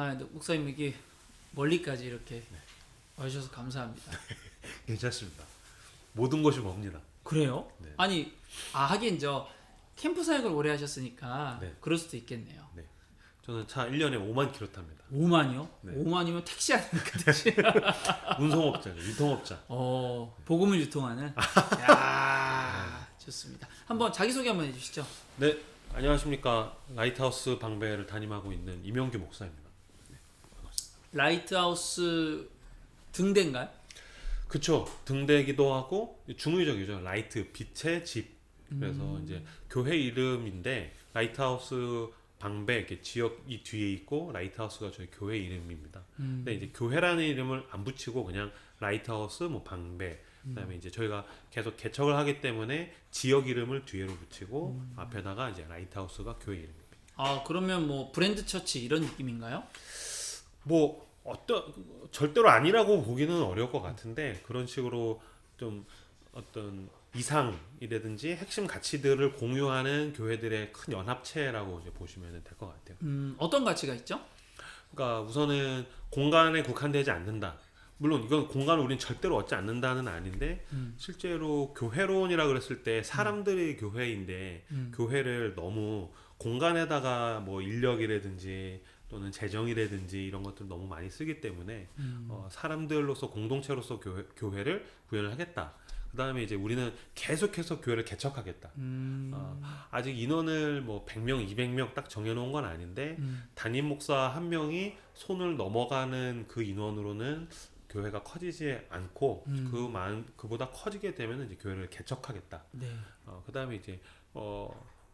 근데 목사님 이게 멀리까지 이렇게 와주셔서 감사합니다. 괜찮습니다. 모든 것이 멉니다. 그래요? 네. 아니, 하긴 저 캠프 사역을 오래 하셨으니까 네. 그럴 수도 있겠네요. 네. 저는 차 1년에 5만 킬로 탑니다. 5만이요? 네. 5만이면 택시 아닙니까? 택시. 운송업자죠. 유통업자. 복음을 유통하는. 야, 좋습니다. 한번 자기소개 한번 해주시죠. 네. 안녕하십니까. 라이트하우스 방배를 담임하고 있는 이명규 목사입니다. 라이트하우스 등대인가요? 그쵸. 등대기도 하고 중의적이죠. 라이트, 빛의 집. 그래서 이제 교회 이름인데 라이트하우스 방배 이렇게 지역이 뒤에 있고 라이트하우스가 저희 교회 이름입니다. 근데 이제 교회라는 이름을 안 붙이고 그냥 라이트하우스 뭐 방배 그다음에 이제 저희가 계속 개척을 하기 때문에 지역 이름을 뒤에로 붙이고 앞에다가 이제 라이트하우스가 교회 이름입니다. 그러면 뭐 브랜드 처치 이런 느낌인가요? 뭐 절대로 아니라고 보기는 어려울 것 같은데 그런 식으로 좀 어떤 이상이라든지 핵심 가치들을 공유하는 교회들의 큰 연합체라고 이제 보시면 될 것 같아요. 어떤 가치가 있죠? 그러니까 우선은 공간에 국한되지 않는다. 물론 이건 공간을 우리는 절대로 얻지 않는다는 아닌데 실제로 교회론이라 그랬을 때 사람들이 교회인데 교회를 너무 공간에다가 뭐 인력이라든지 또는 재정이라든지 이런 것들 너무 많이 쓰기 때문에 사람들로서 공동체로서 교회를 구현을 하겠다. 그 다음에 이제 우리는 계속해서 교회를 개척하겠다. 아직 인원을 뭐 100명, 200명 딱 정해놓은 건 아닌데 담임 목사 한 명이 손을 넘어가는 그 인원으로는 교회가 커지지 않고 그보다 커지게 되면 이제 교회를 개척하겠다. 네. 그 다음에 이제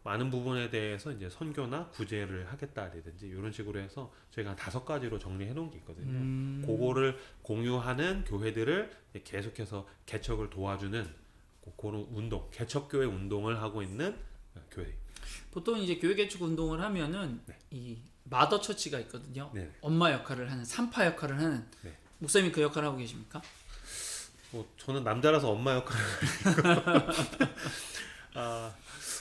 많은 부분에 대해서 이제 선교나 구제를 하겠다라든지 이런 식으로 해서 저희가 한 5가지로 정리해 놓은 게 있거든요. 그거를 공유하는 교회들을 계속해서 개척을 도와주는 그런 운동, 개척교회 운동을 하고 있는 교회. 보통 이제 교회 개척 운동을 하면은 이 마더 처치가 있거든요. 네. 엄마 역할을 하는, 산파 역할을 하는. 네. 목사님이 그 역할을 하고 계십니까? 저는 남자라서 엄마 역할을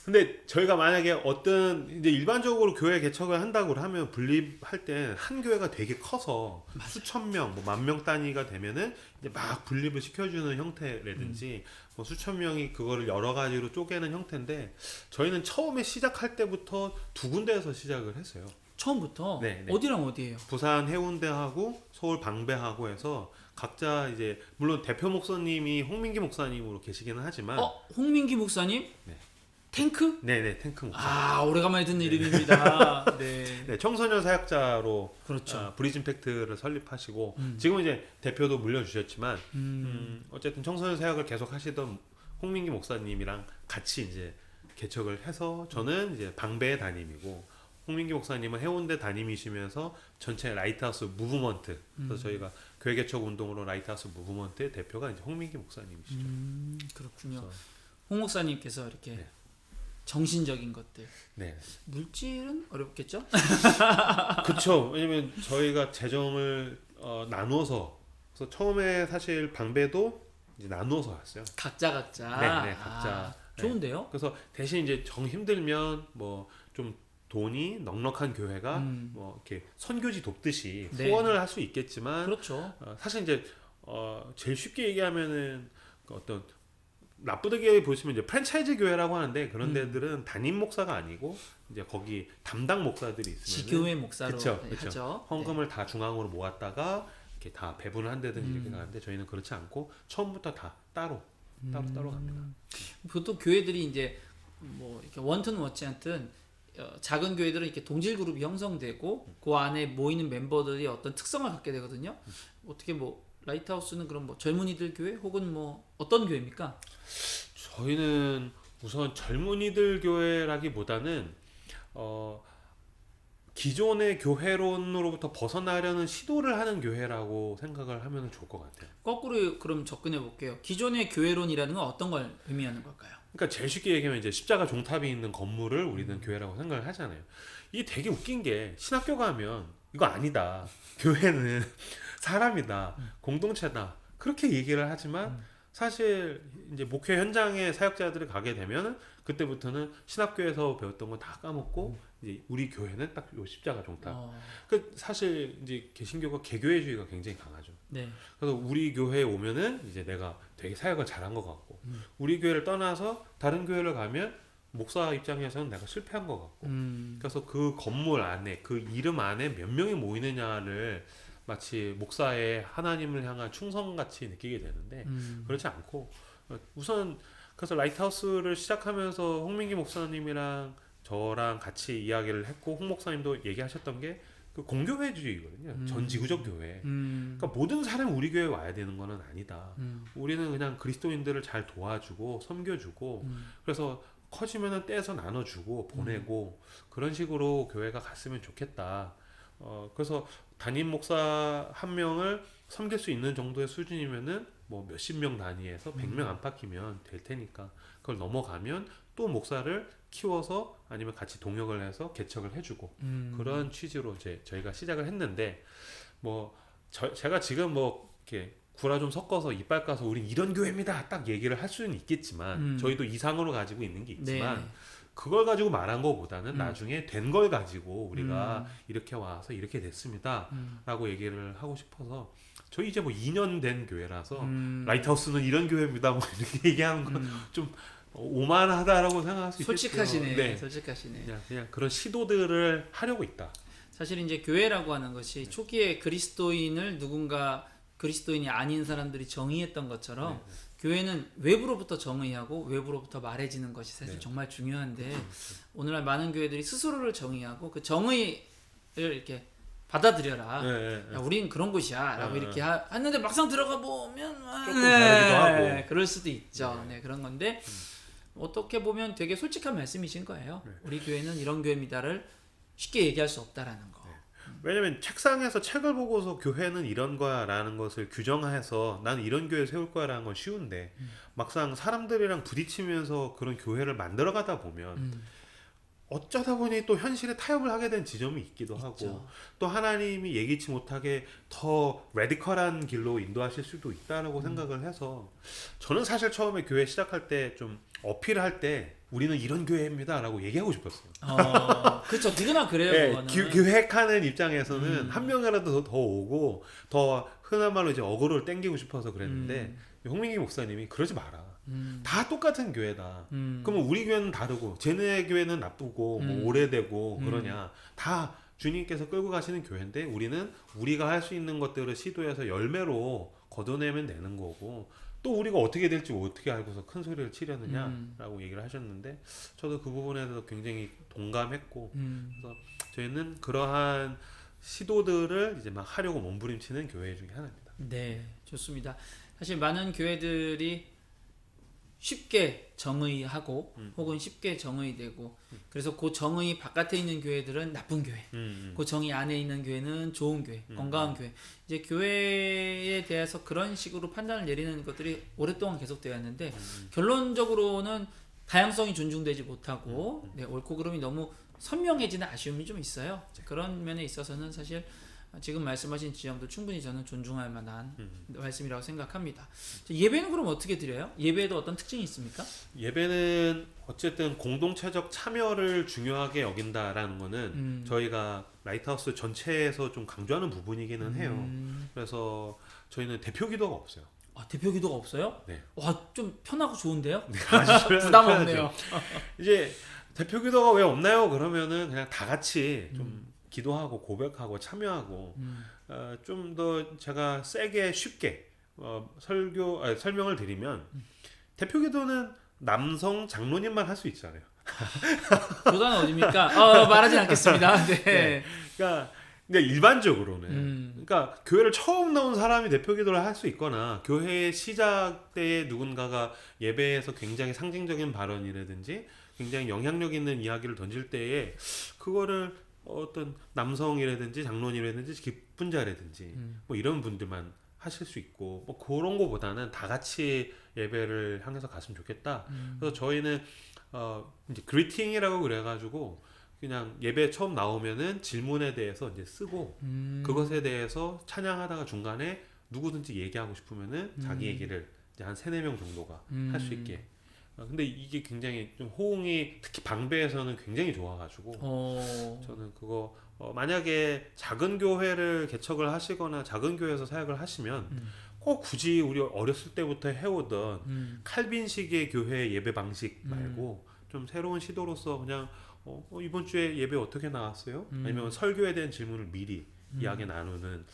근데 저희가 만약에 어떤 이제 일반적으로 교회 개척을 한다고 하면 분립할 때 한 교회가 되게 커서 수천 명, 뭐 10,000명 단위가 되면은 이제 막 분립을 시켜주는 형태라든지 뭐 수천 명이 그거를 여러 가지로 쪼개는 형태인데 저희는 처음에 시작할 때부터 2군데에서 시작을 했어요. 처음부터? 네. 어디랑 어디예요? 부산 해운대하고 서울 방배하고 해서 각자 이제 물론 대표 목사님이 홍민기 목사님으로 계시기는 하지만 홍민기 목사님? 네. 탱크? 네네 탱크 목사. 오래간만에 듣는 이름입니다. 네. 네, 청소년 사역자로 그렇죠. 브리즘팩트를 설립하시고 지금 이제 대표도 물려주셨지만 어쨌든 청소년 사역을 계속 하시던 홍민기 목사님이랑 같이 이제 개척을 해서 저는 이제 방배의 담임이고 홍민기 목사님은 해운대 담임이시면서 전체 라이트하우스 무브먼트 그래서 저희가 교회 개척 운동으로 라이트하우스 무브먼트의 대표가 이제 홍민기 목사님이시죠. 그렇군요. 그래서, 홍 목사님께서 이렇게 네. 정신적인 것들. 네. 물질은 어렵겠죠? 그렇죠. 왜냐면 저희가 재정을 나누어서 그래서 처음에 사실 방배도 이제 나누어서 왔어요. 각자. 네, 각자. 좋은데요? 그래서 대신 이제 정 힘들면 뭐 좀 돈이 넉넉한 교회가 뭐 이렇게 선교지 돕듯이 네. 후원을 할 수 있겠지만 그렇죠. 사실 이제 제일 쉽게 얘기하면은 그 어떤 나쁘게 보시면 이제 프랜차이즈 교회라고 하는데 그런 데들은 담임 목사가 아니고 이제 거기 담당 목사들이 있으면 지교회 목사로 그쵸. 하죠. 헌금을 다 중앙으로 모았다가 이렇게 다 배분을 한다든지 이렇게 가는데 저희는 그렇지 않고 처음부터 다 따로 갑니다. 보통 교회들이 이제 뭐 이렇게 원튼 원치않든 작은 교회들은 이렇게 동질 그룹이 형성되고 그 안에 모이는 멤버들이 어떤 특성을 갖게 되거든요. 어떻게 뭐 라이트하우스는 그럼 뭐 젊은이들 교회 혹은 뭐 어떤 교회입니까? 저희는 우선 젊은이들 교회라기보다는 기존의 교회론으로부터 벗어나려는 시도를 하는 교회라고 생각을 하면 좋을 것 같아요. 거꾸로 그럼 접근해 볼게요. 기존의 교회론이라는 건 어떤 걸 의미하는 걸까요? 그러니까 제일 쉽게 얘기하면 이제 십자가 종탑이 있는 건물을 우리는 교회라고 생각을 하잖아요. 이게 되게 웃긴 게 신학교 가면 이거 아니다. 교회는 사람이다. 공동체다. 그렇게 얘기를 하지만 사실 이제 목회 현장에 사역자들이 가게 되면 그때부터는 신학교에서 배웠던 거 다 까먹고 이제 우리 교회는 딱 요 십자가 종탑. 어, 그 사실 이제 개신교가 개교회주의가 굉장히 강하죠. 네. 그래서 우리 교회에 오면은 이제 내가 되게 사역을 잘한 것 같고 우리 교회를 떠나서 다른 교회를 가면 목사 입장에서는 내가 실패한 것 같고 그래서 그 건물 안에 그 이름 안에 몇 명이 모이느냐를 마치 목사의 하나님을 향한 충성같이 느끼게 되는데 그렇지 않고 우선 그래서 라이트하우스를 시작하면서 홍민기 목사님이랑 저랑 같이 이야기를 했고 홍 목사님도 얘기하셨던 게 그 공교회주의거든요. 전 지구적 교회. 그러니까 모든 사람이 우리 교회에 와야 되는 거는 아니다. 우리는 그냥 그리스도인들을 잘 도와주고 섬겨주고 그래서 커지면은 떼서 나눠주고 보내고 그런 식으로 교회가 갔으면 좋겠다. 그래서 담임 목사 한 명을 섬길 수 있는 정도의 수준이면은 뭐 몇십 명 단위에서 100명 안팎이면 될 테니까 그걸 넘어가면 또 목사를 키워서 아니면 같이 동역을 해서 개척을 해주고 그런 취지로 이제 저희가 시작을 했는데 뭐 제가 지금 뭐 이렇게 구라 좀 섞어서 이빨 까서 우린 이런 교회입니다 딱 얘기를 할 수는 있겠지만 저희도 이상으로 가지고 있는 게 있지만 네. 그걸 가지고 말한 것보다는 나중에 된 걸 가지고 우리가 이렇게 와서 이렇게 됐습니다 라고 얘기를 하고 싶어서 저희 이제 뭐 2년 된 교회라서 라이트하우스는 이런 교회입니다 뭐 이렇게 얘기하는 건 좀 오만하다라고 생각할 수 있겠죠. 솔직하시네. 네. 솔직하시네. 그냥 그런 시도들을 하려고 있다. 사실 이제 교회라고 하는 것이 초기에 그리스도인을 누군가 그리스도인이 아닌 사람들이 정의했던 것처럼 교회는 외부로부터 정의하고 외부로부터 말해지는 것이 사실 정말 중요한데 오늘날 많은 교회들이 스스로를 정의하고 그 정의를 이렇게 받아들여라. 야, 우린 그런 곳이야. 라고 이렇게 했는데 막상 들어가 보면 조금 다르기도 하고. 그럴 수도 있죠. 네, 그런 건데 어떻게 보면 되게 솔직한 말씀이신 거예요. 우리 교회는 이런 교회입니다를 쉽게 얘기할 수 없다라는 거. 왜냐면 책상에서 책을 보고서 교회는 이런 거야라는 것을 규정해서 난 이런 교회 세울 거야라는 건 쉬운데 막상 사람들이랑 부딪히면서 그런 교회를 만들어가다 보면 어쩌다 보니 또 현실에 타협을 하게 된 지점이 있기도 하고 또 하나님이 예기치 못하게 더 레디컬한 길로 인도하실 수도 있다라고 생각을 해서 저는 사실 처음에 교회 시작할 때 좀 어필할 때 우리는 이런 교회입니다 라고 얘기하고 싶었어요. 그렇죠. 누구나 그래요. 네, 그거는. 기획하는 입장에서는 한 명이라도 더 오고 더 흔한 말로 이제 어그로를 땡기고 싶어서 그랬는데 홍민기 목사님이 그러지 마라. 다 똑같은 교회다. 그러면 우리 교회는 다르고 쟤네 교회는 나쁘고 뭐 오래되고 그러냐. 다 주님께서 끌고 가시는 교회인데 우리는 우리가 할 수 있는 것들을 시도해서 열매로 거둬내면 되는 거고 또 우리가 어떻게 될지 어떻게 알고서 큰 소리를 치려느냐라고 얘기를 하셨는데 저도 그 부분에 대해서 굉장히 동감했고 그래서 저희는 그러한 시도들을 이제 막 하려고 몸부림치는 교회 중에 하나입니다. 네, 좋습니다. 사실 많은 교회들이 쉽게 정의하고 혹은 쉽게 정의되고 그래서 그 정의 바깥에 있는 교회들은 나쁜 교회 그 정의 안에 있는 교회는 좋은 교회 건강한 교회 이제 교회에 대해서 그런 식으로 판단을 내리는 것들이 오랫동안 계속되어 왔는데 결론적으로는 다양성이 존중되지 못하고 네, 옳고 그름이 너무 선명해지는 아쉬움이 좀 있어요. 그런 면에 있어서는 사실 지금 말씀하신 지점도 충분히 저는 존중할 만한 말씀이라고 생각합니다. 예배는 그럼 어떻게 드려요? 예배에도 어떤 특징이 있습니까? 예배는 어쨌든 공동체적 참여를 중요하게 여긴다라는 거는 저희가 라이트하우스 전체에서 좀 강조하는 부분이기는 해요. 그래서 저희는 대표 기도가 없어요. 대표 기도가 없어요? 네. 와, 좀 편하고 좋은데요? 아주 부담 없네요. 이제 대표 기도가 왜 없나요? 그러면은 그냥 다 같이 좀 기도하고 고백하고 참여하고 좀 더 제가 세게 쉽게 설명을 드리면 대표 기도는 남성 장로님만 할 수 있잖아요. 교단은 어디입니까? 말하진 않겠습니다. 네. 네. 그러니까 일반적으로는 그러니까 교회를 처음 나온 사람이 대표 기도를 할 수 있거나 교회 시작 때에 누군가가 예배에서 굉장히 상징적인 발언이라든지 굉장히 영향력 있는 이야기를 던질 때에 그거를 어떤 남성이라든지 장로님이라든지 기쁜 자라든지 뭐 이런 분들만 하실 수 있고 뭐 그런 거보다는 다 같이 예배를 향해서 갔으면 좋겠다. 그래서 저희는 이제 그리팅이라고 그래가지고 그냥 예배 처음 나오면은 질문에 대해서 이제 쓰고 그것에 대해서 찬양하다가 중간에 누구든지 얘기하고 싶으면은 자기 얘기를 이제 한 3-4명 정도가 할 수 있게 근데 이게 굉장히 좀 호응이 특히 방배에서는 굉장히 좋아가지고 저는 그거 만약에 작은 교회를 개척을 하시거나 작은 교회에서 사역을 하시면 꼭 굳이 우리 어렸을 때부터 해오던 칼빈식의 교회 예배 방식 말고 좀 새로운 시도로서 그냥 이번 주에 예배 어떻게 나왔어요? 아니면 설교에 대한 질문을 미리 이야기 나누는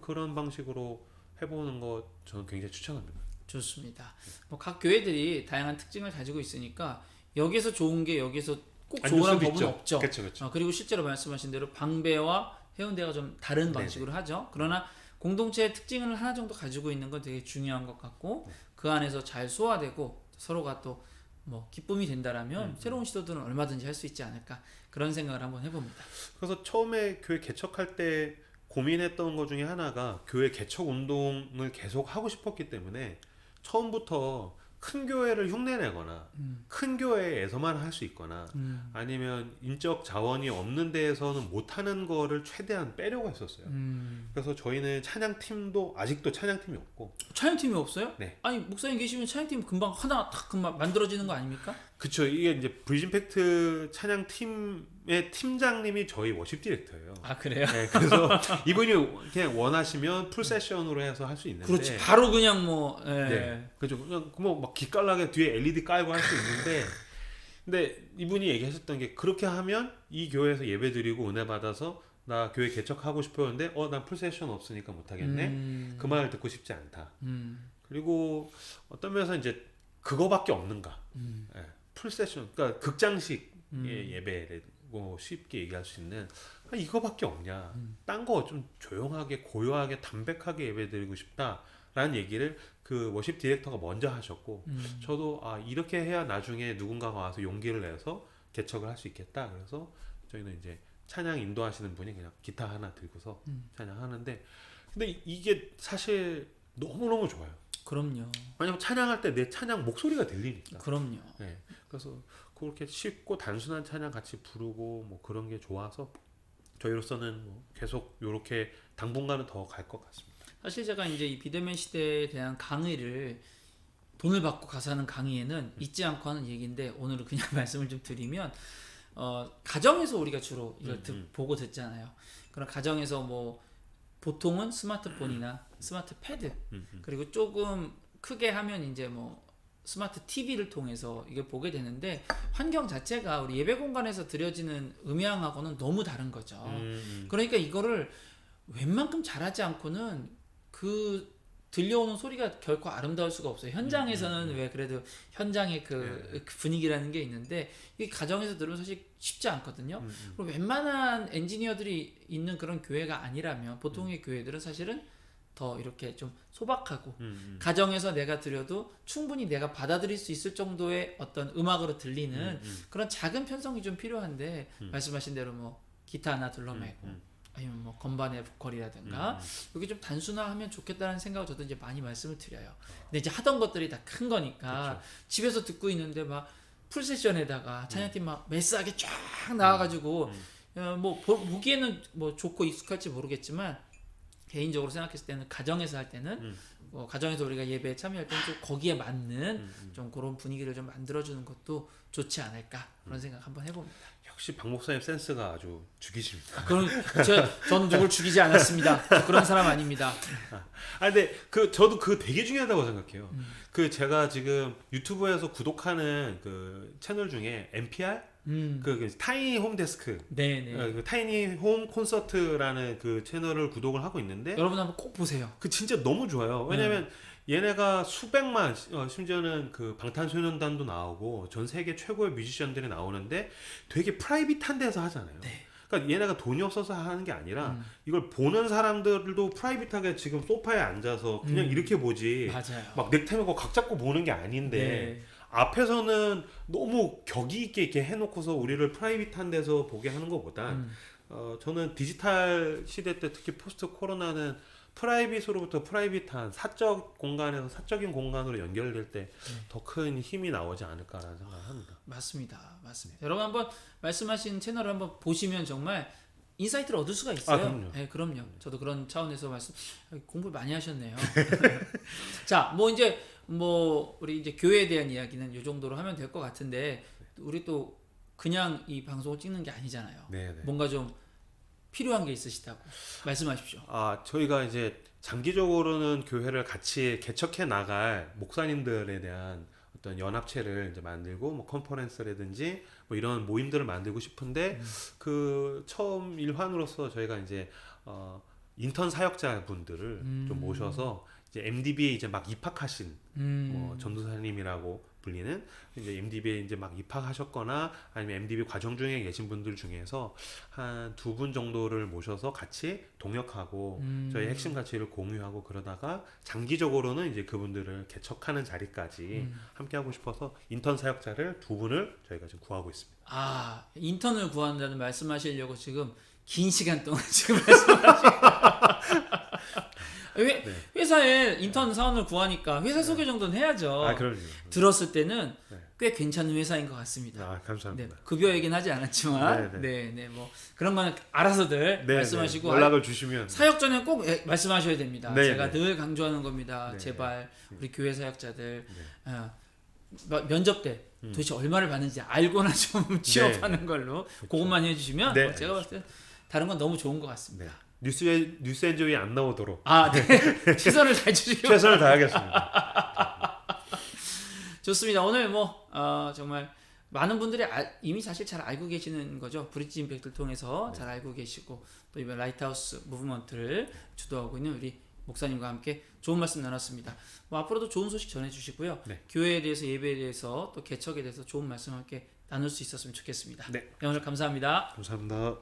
그런 방식으로 해보는 거 저는 굉장히 추천합니다. 좋습니다. 뭐 각 교회들이 다양한 특징을 가지고 있으니까 여기서 좋은 게 여기서 꼭 좋은 법은 없죠. 그렇죠. 그리고 실제로 말씀하신 대로 방배와 해운대가 좀 다른 방식으로 하죠. 그러나 공동체의 특징을 하나 정도 가지고 있는 건 되게 중요한 것 같고 그 안에서 잘 소화되고 서로가 또 뭐 기쁨이 된다라면 새로운 시도들은 얼마든지 할 수 있지 않을까 그런 생각을 한번 해봅니다. 그래서 처음에 교회 개척할 때 고민했던 것 중에 하나가 교회 개척 운동을 계속 하고 싶었기 때문에 처음부터 큰 교회를 흉내내거나 큰 교회에서만 할 수 있거나 아니면 인적 자원이 없는 데에서는 못하는 거를 최대한 빼려고 했었어요. 그래서 저희는 찬양팀도 아직도 찬양팀이 없고. 찬양팀이 없어요? 네. 아니 목사님 계시면 찬양팀 금방 하나 딱 금방 만들어지는 거 아닙니까? 그쵸. 이게 이제 브리즘팩트 찬양팀의 팀장님이 저희 워십 디렉터예요. 아 그래요? 네, 그래서 이분이 그냥 원하시면 풀 세션으로 해서 할 수 있는데. 그렇지. 바로 그냥 뭐. 네. 그죠. 그냥 뭐 막 기깔나게 뒤에 LED 깔고 할 수 있는데, 근데 이분이 얘기하셨던 게 그렇게 하면 이 교회에서 예배 드리고 은혜 받아서 나 교회 개척하고 싶었는데 난 풀 세션 없으니까 못 하겠네. 그 말을 듣고 싶지 않다. 그리고 어떤 면에서 이제 그거밖에 없는가. 네. 풀 세션, 그러니까 극장식 예배고 쉽게 얘기할 수 있는 이거밖에 없냐. 딴 거 좀 조용하게 고요하게 담백하게 예배드리고 싶다라는 얘기를 그 워십 디렉터가 먼저 하셨고 저도 이렇게 해야 나중에 누군가가 와서 용기를 내서 개척을 할 수 있겠다. 그래서 저희는 이제 찬양 인도하시는 분이 그냥 기타 하나 들고서 찬양하는데 근데 이게 사실 너무너무 좋아요. 그럼요. 왜냐면 찬양할 때 내 찬양 목소리가 들리니까. 그럼요. 네. 그래서 그렇게 쉽고 단순한 찬양 같이 부르고 뭐 그런 게 좋아서 저희로서는 뭐 계속 이렇게 당분간은 더 갈 것 같습니다. 사실 제가 이제 이 비대면 시대에 대한 강의를 돈을 받고 가서 하는 강의에는 잊지 않고 하는 얘기인데 오늘은 그냥 말씀을 좀 드리면 가정에서 우리가 주로 이걸 보고 듣잖아요. 그런 가정에서 뭐 보통은 스마트폰이나 스마트 패드 그리고 조금 크게 하면 이제 뭐 스마트 TV를 통해서 이걸 보게 되는데 환경 자체가 우리 예배 공간에서 드려지는 음향하고는 너무 다른 거죠. 그러니까 이거를 웬만큼 잘하지 않고는 그 들려오는 소리가 결코 아름다울 수가 없어요. 현장에서는 왜 그래도 현장의 그 분위기라는 게 있는데 이 가정에서 들으면 사실 쉽지 않거든요. 그리고 웬만한 엔지니어들이 있는 그런 교회가 아니라면 보통의 교회들은 사실은 더 이렇게 좀 소박하고 가정에서 내가 드려도 충분히 내가 받아들일 수 있을 정도의 어떤 음악으로 들리는 그런 작은 편성이 좀 필요한데 말씀하신 대로 뭐 기타 하나 둘러매고 아니면 뭐 건반의 보컬이라든가 이게 좀 단순화하면 좋겠다는 생각을 저도 이제 많이 말씀을 드려요. 근데 이제 하던 것들이 다 큰 거니까 그렇죠. 집에서 듣고 있는데 막 풀세션에다가 찬양팀 막 메스하게 쫙 나와가지고 뭐 보기에는 뭐 좋고 익숙할지 모르겠지만 개인적으로 생각했을 때는 가정에서 할 때는 가정에서 우리가 예배에 참여할 때는 좀 거기에 맞는 좀 그런 분위기를 좀 만들어주는 것도 좋지 않을까 그런 생각 한번 해봅니다. 역시 박 목사님 센스가 아주 죽이십니다. 저는 누굴 죽이지 않았습니다. 그런 사람 아닙니다. 근데 저도 되게 중요하다고 생각해요. 제가 지금 유튜브에서 구독하는 그 채널 중에 NPR 그 타이니 홈 데스크, 네네. 그 타이니 홈 콘서트라는 그 채널을 구독을 하고 있는데 여러분 한번 꼭 보세요. 그 진짜 너무 좋아요. 왜냐면 얘네가 수백만 심지어는 그 방탄소년단도 나오고 전 세계 최고의 뮤지션들이 나오는데 되게 프라이빗한 데서 하잖아요. 네. 그러니까 얘네가 돈이 없어서 하는 게 아니라 이걸 보는 사람들도 프라이빗하게 지금 소파에 앉아서 그냥 이렇게 보지. 맞아요. 막 넥타이 메고 각 잡고 보는 게 아닌데 네. 앞에서는 너무 격이 있게 이렇게 해놓고서 우리를 프라이빗한 데서 보게 하는 것보다 저는 디지털 시대 때 특히 포스트 코로나는 프라이빗으로부터 프라이빗한 사적 공간에서 사적인 공간으로 연결될 때 더 큰 힘이 나오지 않을까라는 생각을 합니다. 맞습니다. 여러분 한번 말씀하신 채널을 한번 보시면 정말 인사이트를 얻을 수가 있어요. 그럼요. 네, 그럼요. 저도 그런 차원에서 공부 많이 하셨네요. 자, 뭐 이제 뭐 우리 이제 교회에 대한 이야기는 이 정도로 하면 될 것 같은데 우리 또 그냥 이 방송을 찍는 게 아니잖아요. 네, 네. 뭔가 좀 필요한 게 있으시다고 말씀하십시오. 저희가 이제 장기적으로는 교회를 같이 개척해 나갈 목사님들에 대한 어떤 연합체를 이제 만들고 뭐 컨퍼런스라든지 뭐 이런 모임들을 만들고 싶은데 그 처음 일환으로서 저희가 이제 인턴 사역자 분들을 좀 모셔서 이제 MDB에 이제 막 입학하신 뭐 전도사님이라고 불리는 이제 MDB에 이제 막 입학하셨거나 아니면 MDB 과정 중에 계신 분들 중에서 한 2분 정도를 모셔서 같이 동역하고 저희 핵심 가치를 공유하고 그러다가 장기적으로는 이제 그분들을 개척하는 자리까지 함께 하고 싶어서 인턴 사역자를 2분을 저희가 지금 구하고 있습니다. 아, 인턴을 구한다는 말씀하시려고 지금 긴 시간 동안 지금 말씀하시고 회사에 인턴 사원을 구하니까 회사 소개 정도는 해야죠. 그럼요. 들었을 때는 꽤 괜찮은 회사인 것 같습니다. 감사합니다. 네, 급여 얘기는 하지 않았지만, 네, 뭐 그런 거는 알아서들 말씀하시고 연락을 주시면 사역 전에 꼭 말씀하셔야 됩니다. 네, 제가 늘 강조하는 겁니다. 네, 제발 우리 교회 사역자들 면접 때 도대체 얼마를 받는지 알고나 좀 취업하는 걸로 그것만 해주시면 제가 봤을 때 다른 건 너무 좋은 것 같습니다. 뉴스 엔조이 안 나오도록 네. 최선을 다해주시기 최선을 다하겠습니다. 좋습니다. 오늘 뭐 정말 많은 분들이 이미 사실 잘 알고 계시는 거죠. 브릿지 임팩트를 통해서 잘 알고 계시고 또 이번 라이트하우스 무브먼트를 주도하고 있는 우리 목사님과 함께 좋은 말씀 나눴습니다. 뭐 앞으로도 좋은 소식 전해주시고요. 교회에 대해서 예배에 대해서 또 개척에 대해서 좋은 말씀 함께 나눌 수 있었으면 좋겠습니다. 오늘 감사합니다. 감사합니다.